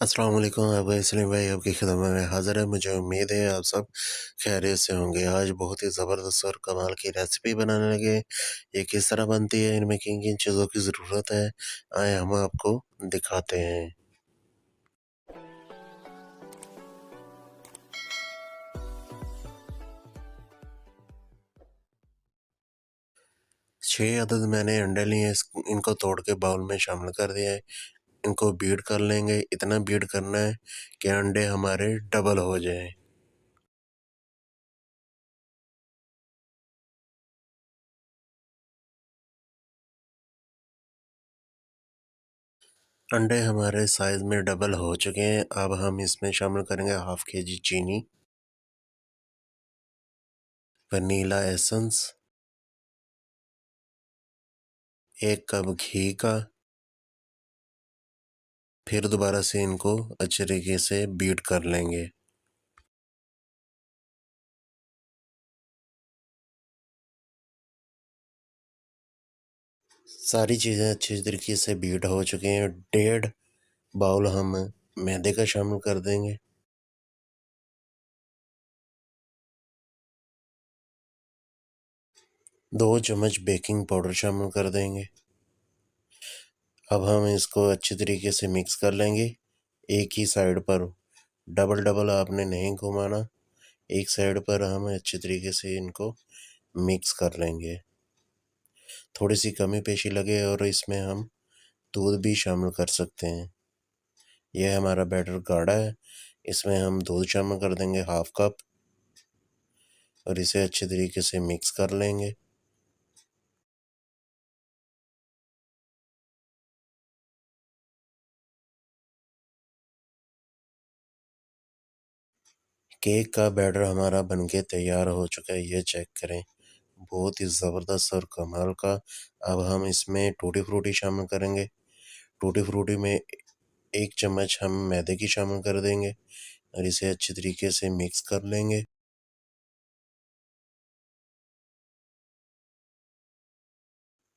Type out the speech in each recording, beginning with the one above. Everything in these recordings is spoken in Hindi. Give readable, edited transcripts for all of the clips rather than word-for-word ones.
अस्सलाम वालेकुम। आपका इसलिम भाई आपकी खिदमत में हाज़िर है। मुझे उम्मीद है आप सब खैरियत से होंगे। आज बहुत ही ज़बरदस्त और कमाल की रेसिपी बनाने लगे। ये किस तरह बनती है, इनमें किन-किन चीज़ों की ज़रूरत है, आइए हम आपको दिखाते हैं। 6 अदद मैंने अंडे लिए हैं, इनको तोड़ के बाउल में शामिल कर दिया है। इनको बीट कर लेंगे, इतना बीट करना है कि अंडे हमारे डबल हो जाएँ। अंडे हमारे साइज़ में डबल हो चुके हैं। अब हम इसमें शामिल करेंगे हाफ़ केजी चीनी, वनीला एसेंस, 1 कप घी का। फिर दोबारा से इनको अच्छे तरीके से बीट कर लेंगे। सारी चीज़ें अच्छी तरीके से बीट हो चुकी हैं। डेढ़ बाउल हम मैदे का शामिल कर देंगे। 2 चम्मच बेकिंग पाउडर शामिल कर देंगे। अब हम इसको अच्छी तरीके से मिक्स कर लेंगे। एक ही साइड पर डबल-डबल आपने नहीं घुमाना। एक साइड पर हम अच्छी तरीके से इनको मिक्स कर लेंगे। थोड़ी-सी कमी पेशी लगे और इसमें हम दूध भी शामिल कर सकते हैं। यह हमारा बैटर गाढ़ा है, इसमें हम दूध शामिल कर देंगे हाफ़ कप और इसे अच्छे तरीके से मिक्स कर लेंगे। केक का बैटर हमारा बनके तैयार हो चुका है, ये चेक करें। बहुत ही ज़बरदस्त और कमाल का। अब हम इसमें टूटी फ्रूटी शामिल करेंगे। टूटी फ्रूटी में 1 चम्मच हम मैदे की शामिल कर देंगे और इसे अच्छी तरीके से मिक्स कर लेंगे।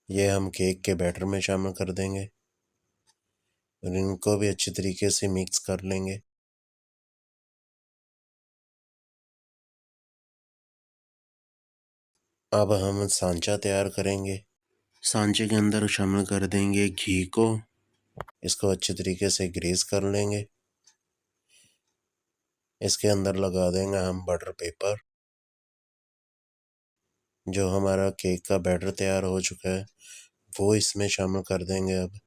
ये हम केक के बैटर में शामिल कर देंगे और इनको भी अच्छी तरीके से मिक्स कर लेंगे। अब हम सांचा तैयार करेंगे। सांचे के अंदर शामिल कर देंगे घी को। इसको अच्छे तरीके से ग्रीस कर लेंगे। इसके अंदर लगा देंगे हम बटर पेपर। जो हमारा केक का बैटर तैयार हो चुका है, वो इसमें शामिल कर देंगे अब।